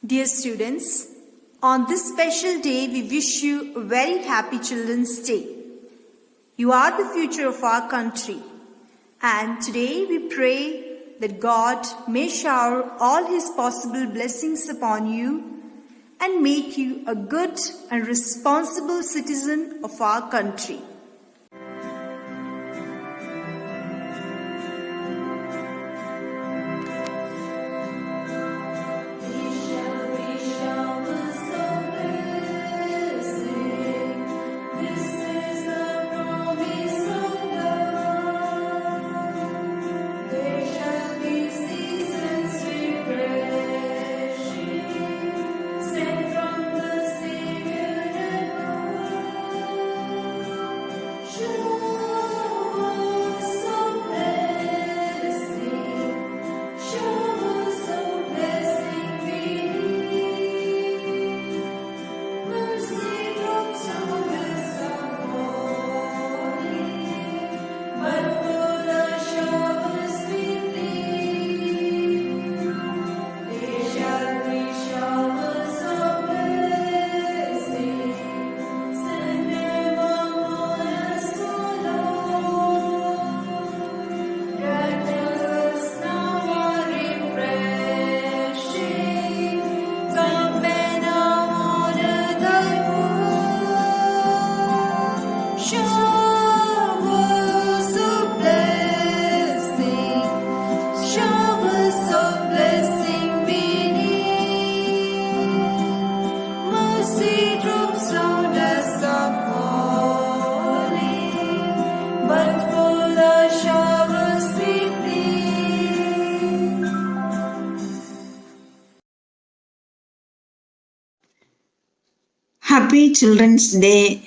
Dear students, on this special day, we wish you a very happy Children's Day. You are the future of our country. And today we pray that God may shower all His possible blessings upon you and make you a good and responsible citizen of our country. Happy Children's Day,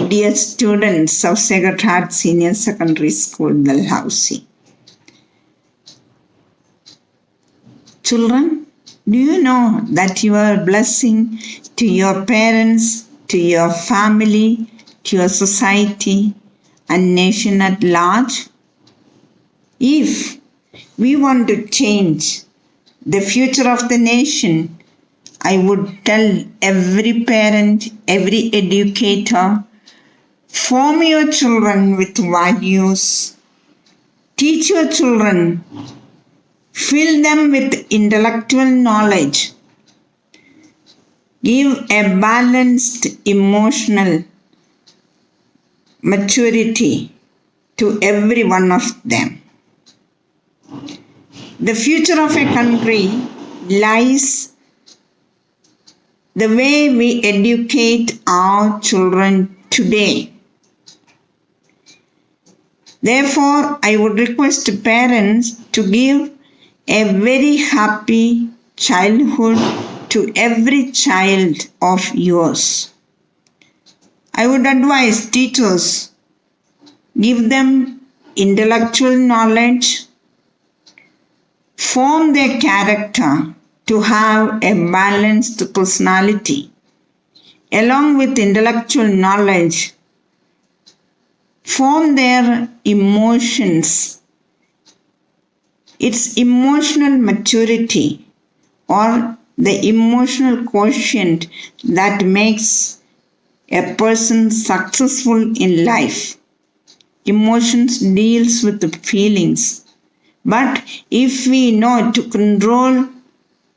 dear students of Sacred Heart Senior Secondary School, Dalhousie. Children, do you know that you are a blessing to your parents, to your family, to your society, and nation at large? If we want to change the future of the nation, I would tell every parent, every educator, form your children with values, teach your children, fill them with intellectual knowledge, give a balanced emotional maturity to every one of them. The future of a country lies the way we educate our children today. Therefore, I would request parents to give a very happy childhood to every child of yours. I would advise teachers, give them intellectual knowledge, form their character to have a balanced personality. Along with intellectual knowledge, form their emotions. It's emotional maturity or the emotional quotient that makes a person successful in life. Emotions deals with the feelings. But if we know to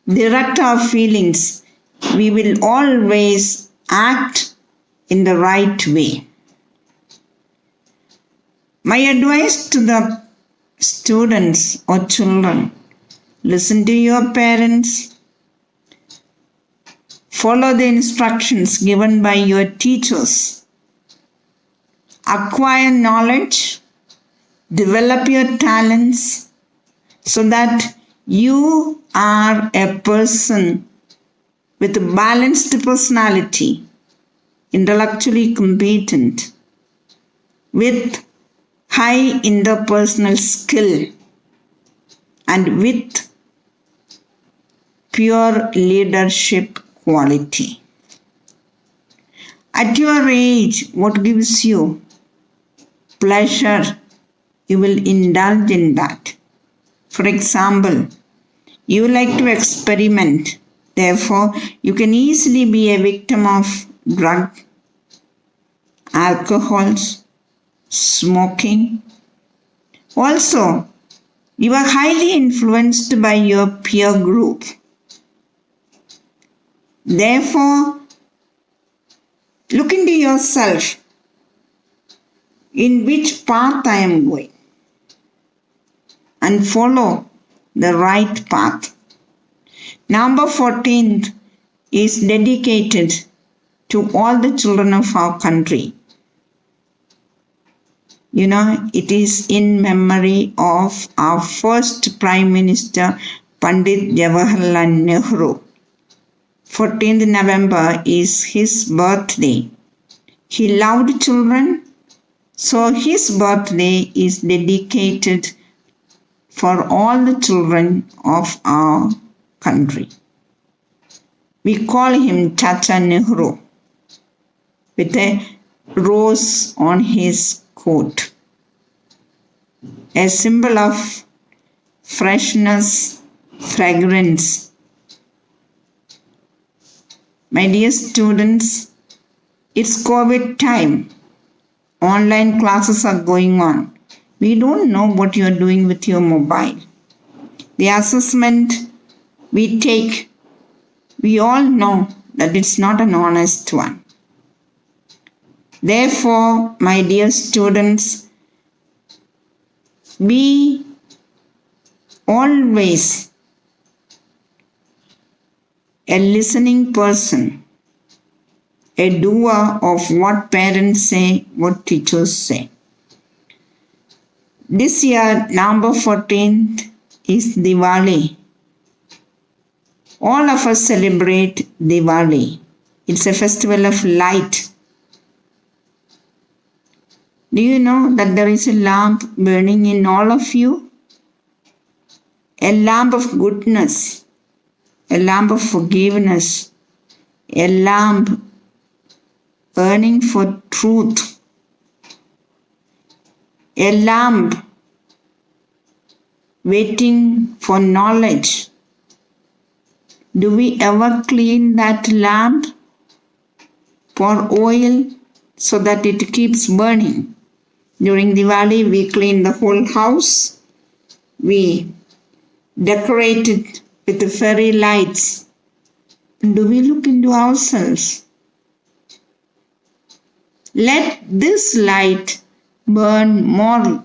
direct our feelings, we will always act in the right way. My advice to the students or children, listen to your parents, follow the instructions given by your teachers, acquire knowledge, develop your talents so that you are a person with a balanced personality, intellectually competent, with high interpersonal skill, and with pure leadership quality. At your age, what gives you pleasure, you will indulge in that. For example, you like to experiment, Therefore, you can easily be a victim of drug, alcohol, smoking. Also, you are highly influenced by your peer group. Therefore, look into yourself. In which path I am going, and follow the right path. Number 14 is dedicated to all the children of our country. It is in memory of our first Prime Minister, Pandit Jawaharlal Nehru. 14th November is his birthday. He loved children, so his birthday is dedicated for all the children of our country. We call him Chacha Nehru with a rose on his coat, a symbol of freshness, fragrance. My dear students, it's COVID time. Online classes are going on. We don't know what you're doing with your mobile. The assessment we take, we all know that it's not an honest one. Therefore, my dear students, be always a listening person, a doer of what parents say, what teachers say. This year, number 14th is Diwali. All of us celebrate Diwali. It's a festival of light. Do you know that there is a lamp burning in all of you? A lamp of goodness, a lamp of forgiveness, a lamp burning for truth, a lamp waiting for knowledge. Do we ever clean that lamp? Pour oil so that it keeps burning. During Diwali, we clean the whole house. We decorate it with the fairy lights. Do we look into ourselves? Let this light burn more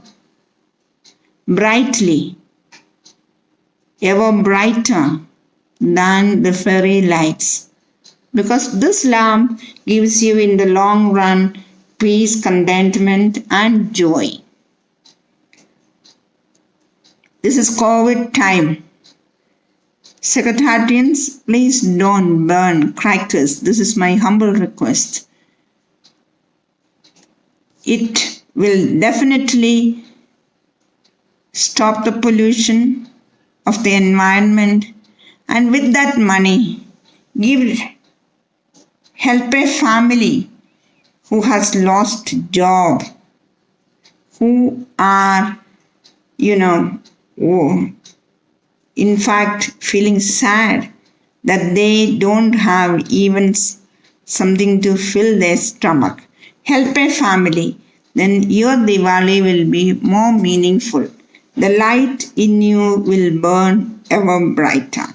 brightly, ever brighter than the fairy lights. Because this lamp gives you in the long run peace, contentment, and joy. This is COVID time. Secretarians, please don't burn crackers. This is my humble request. It will definitely stop the pollution of the environment, and with that money, help a family who has lost job, who are, in fact, feeling sad that they don't have even something to fill their stomach. Help a family, then your Diwali will be more meaningful. The light in you will burn ever brighter.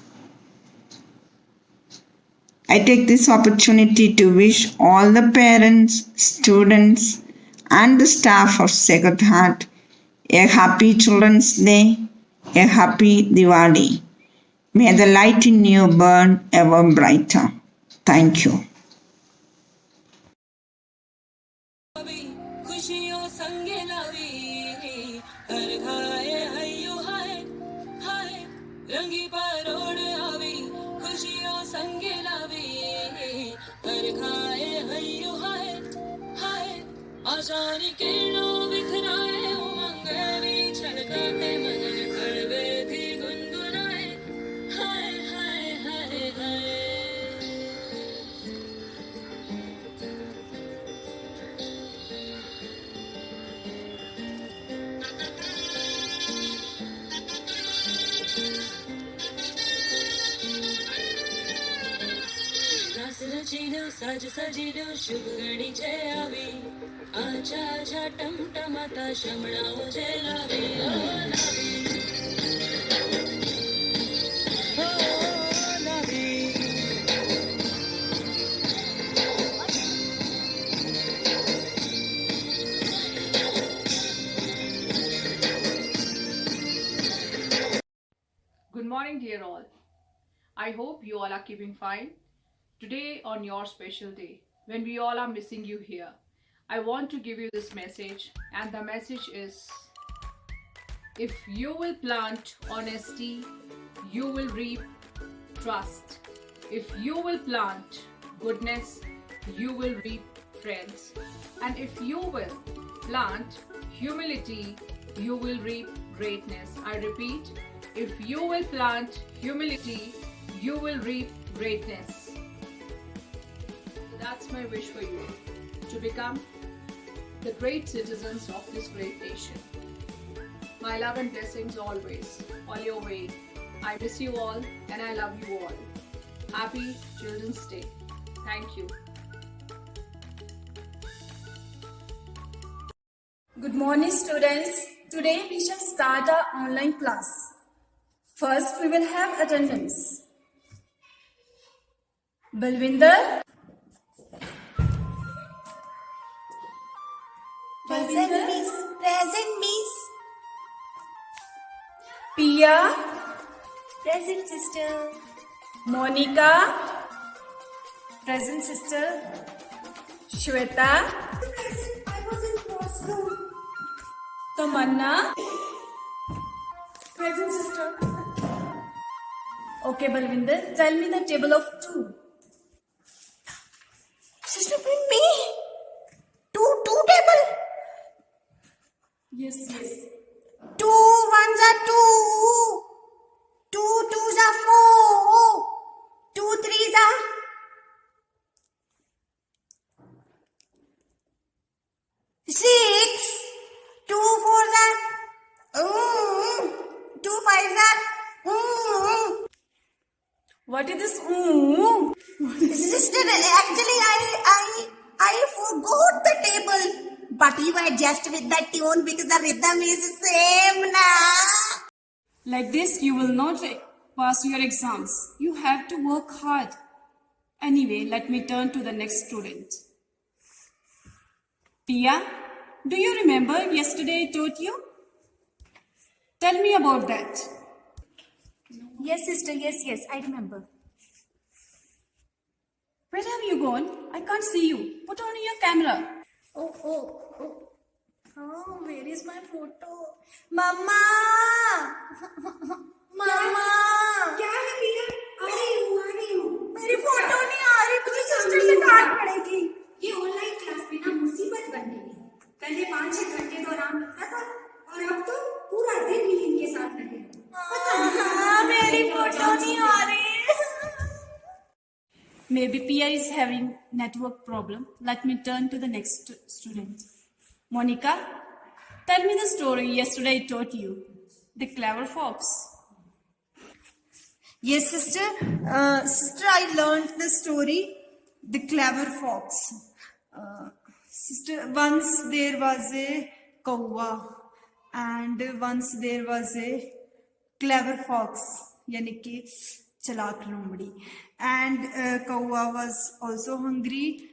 I take this opportunity to wish all the parents, students, and the staff of Sacred Heart a happy Children's Day, a happy Diwali. May the light in you burn ever brighter. Thank you. आजारी किरणों बिखराए उमंग भी छलकाए मन कड़वे भी गुनगुनाए हाय हाय हाय हाय साज सजिलो शुभ घड़ी जे आवी आजा आजा टमटमाता शमणाओ जे लावी ओ लावी ओ लावी Good morning, dear all. I hope you all are keeping fine. Today, on your special day, when we all are missing you here, I want to give you this message, and the message is if you will plant honesty, you will reap trust. If you will plant goodness, you will reap friends. And if you will plant humility, you will reap greatness. I repeat, if you will plant humility, you will reap greatness. That's my wish for you, to become the great citizens of this great nation. My love and blessings always, on your way. I miss you all and I love you all. Happy Children's Day. Thank you. Good morning, students. Today we shall start our online class. First, we will have attendance. Balvinder. Present, miss. Present, miss. Pia. Present, sister. Monica. Present, sister. Shweta. Present. I was in washroom. Tamanna. Present, sister. Okay, Balvinder, tell me the table of 2. Sister, bring me. Two table. Yes. 2 ones are 2. 2 twos are 4. 2 threes are 6. 2 fours are 2 fives are What is this? Sister, actually I forgot the table, but you adjust with the tune because the rhythm is same now. Like this, you will not pass your exams. You have to work hard. Anyway, let me turn to the next student. Pia, do you remember yesterday I taught you? Tell me about that. Yes, sister, yes, I remember. Where have you gone? I can't see you. Put on your camera. Oh, where is my photo? Mama! Mama! क्या है भैया? आ रही हूँ। मेरी photo नहीं आ रही, मुझे sister से डांट पड़ेगी। ये ऑनलाइन क्लास में ना मुसीबत बन गई है। पहले 5-6 घंटे तो आराम मिलता था और अब तो पूरा दिन ही इनके साथ लगे रहो। मेरी फोटो नहीं आ रही। Maybe Pia is having network problem. Let me turn to the next student. Monica, tell me the story yesterday I taught you. The clever fox. Yes, sister. Sister, I learned the story, The Clever Fox. Sister, once there was a kawa, and once there was a clever fox, yani ki chalak lombdi. And kawa was also hungry.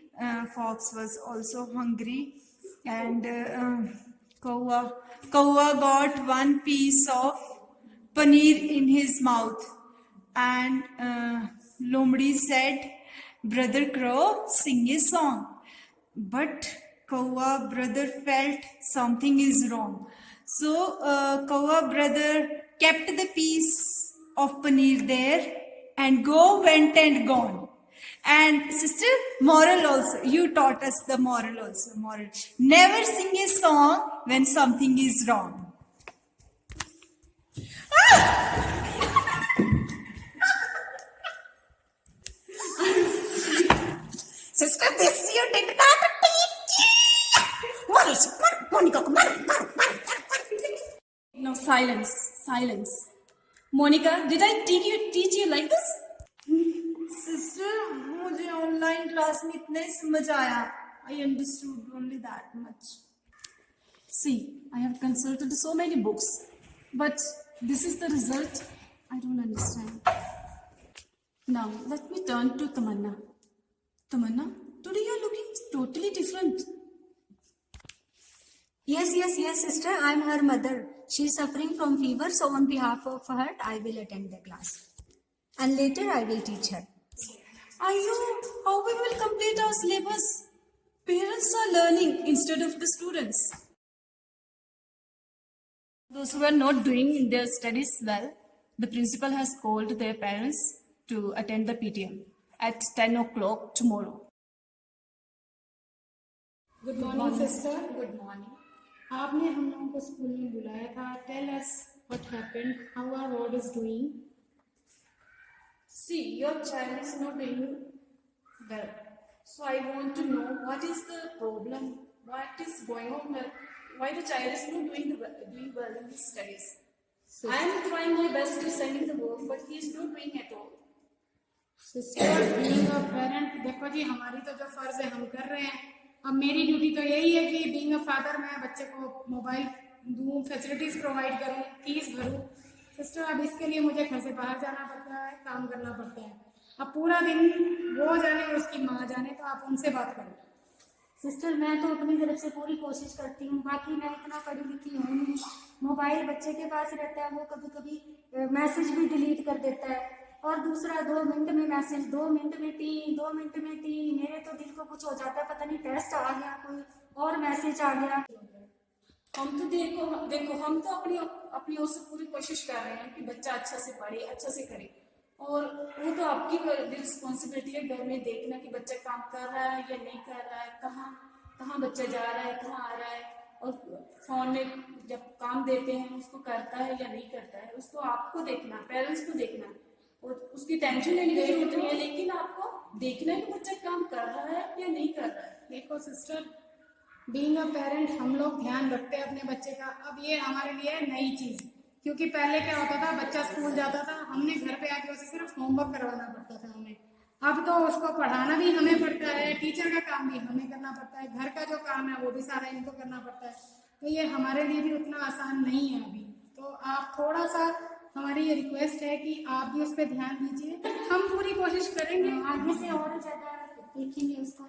Fox was also hungry, and kawa got one piece of paneer in his mouth. And Lomdi said, "Brother Crow, sing a song." But Kawa brother felt something is wrong. So Kawa brother kept the piece of paneer there and went and gone. And sister, moral also. You taught us the moral also. Moral. Never sing a song when something is wrong. Sister, this you did not teach. What is it? Monica, No, silence. Monica, did I teach you like this? Sister मुझे online class में इतना ही समझ आया. I understood only that much. See, I have consulted so many books, but this is the result. I don't understand. Now, let me turn to Tamanna. Tamanna, today you're looking totally different. Yes, sister. I'm her mother. She's suffering from fever, so on behalf of her, I will attend the class. And later I will teach her. Ayo, how we will complete our syllabus? Parents are learning instead of the students. Those who are not doing their studies well, the principal has called their parents to attend the PTM at 10 o'clock tomorrow. Good morning sister. Good morning. आपने हम लोगों को school में बुलाया था. Tell us what happened, how our ward is doing. See, your child is not doing well. So I want to know what is the problem, what is going on, why the child is not doing well in his studies. I am trying my best to send him the work, but he is not doing at all. Sister being a parent, देखो जी हमारी तो जो फर्ज है हम कर रहे हैं. अब मेरी ड्यूटी तो यही है कि बीइंग अ फादर मैं बच्चे को मोबाइल दूँ, फैसिलिटीज प्रोवाइड करूँ, फीस भरूँ. सिस्टर अब इसके लिए मुझे घर से बाहर जाना पड़ता है, काम करना पड़ता है. अब पूरा दिन वो जाने उसकी माँ जाने, तो आप उनसे बात करो. सिस्टर मैं तो अपनी तरफ से पूरी कोशिश करती हूँ. बाकी मैं इतना पढ़ी लिखी हूँ नहीं. मोबाइल बच्चे के पास रहता है, वो कभी कभी मैसेज भी डिलीट कर देता है. और दूसरा 2 मिनट में मैसेज, 2 मिनट में टी, 2 मिनट में टी. मेरे तो दिल को कुछ हो जाता है, पता नहीं टेस्ट आ गया कोई और मैसेज आ गया. हम तो देखो हम तो अपनी ओर से पूरी कोशिश कर रहे हैं कि बच्चा अच्छा से पढ़े, अच्छा से करे. और वो तो आपकी रिस्पॉन्सिबिलिटी है घर में देखना कि बच्चा काम कर रहा है या नहीं कर रहा है, कहाँ बच्चा जा रहा है, कहाँ आ रहा है. और फोन में जब काम देते हैं उसको करता है या नहीं करता है, उसको आपको देखना, पेरेंट्स को देखना. और उसकी टेंशन लेने की जरूरत नहीं है, लेकिन आपको देखना है कि बच्चा काम कर रहा है या नहीं कर रहा है. देखो सिस्टर, बीइंग अ पेरेंट हम लोग ध्यान रखते हैं अपने बच्चे का. अब ये हमारे लिए नई चीज़, क्योंकि पहले क्या होता था, बच्चा स्कूल जाता था, हमने घर पे आके उसे सिर्फ होमवर्क करवाना पड़ता था हमें. अब तो उसको पढ़ाना भी हमें पड़ता है, टीचर का काम भी हमें करना पड़ता है, घर का जो काम है वो भी सारा इनको करना पड़ता है. तो ये हमारे लिए भी उतना आसान नहीं है अभी. तो आप थोड़ा सा, हमारी ये रिक्वेस्ट है कि आप भी उस पर ध्यान दीजिए. हम पूरी कोशिश करेंगे, आगे से और ज़्यादा देखेंगे उसको.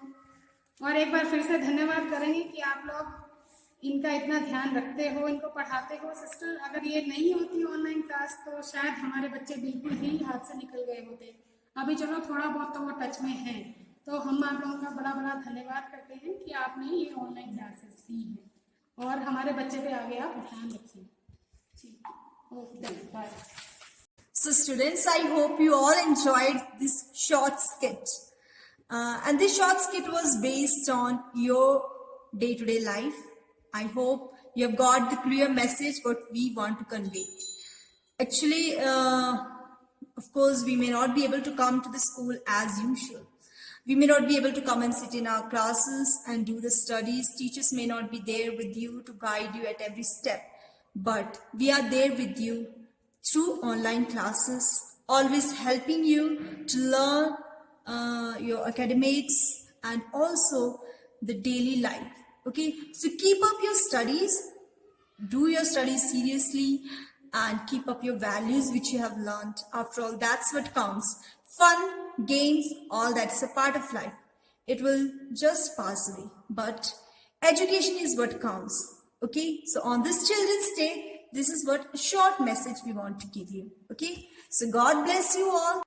और एक बार फिर से धन्यवाद करेंगे कि आप लोग इनका इतना ध्यान रखते हो, इनको पढ़ाते हो. सिस्टर अगर ये नहीं होती ऑनलाइन क्लास तो शायद हमारे बच्चे बिल्कुल ही हाथ से निकल गए होते. अभी चलो थोड़ा बहुत तो वो टच में हैं. तो हम आप लोगों का बड़ा बड़ा धन्यवाद करते हैं कि आपने ये ऑनलाइन क्लासेस दी हैं और हमारे बच्चे पे आगे आप ध्यान रखिए. ठीक, okay, bye. So students, I hope you all enjoyed this short skit. And this short skit was based on your day-to-day life. I hope you have got the clear message what we want to convey. Actually, of course, we may not be able to come to the school as usual. We may not be able to come and sit in our classes and do the studies. Teachers may not be there with you to guide you at every step. But we are there with you through online classes, always helping you to learn your academics and also the daily life. Okay, so keep up your studies, do your studies seriously, and keep up your values which you have learned. After all, that's what counts. Fun, games, all that's a part of life. It will just pass away, but education is what counts. Okay, so on this Children's Day, this is what short message we want to give you. Okay, so God bless you all.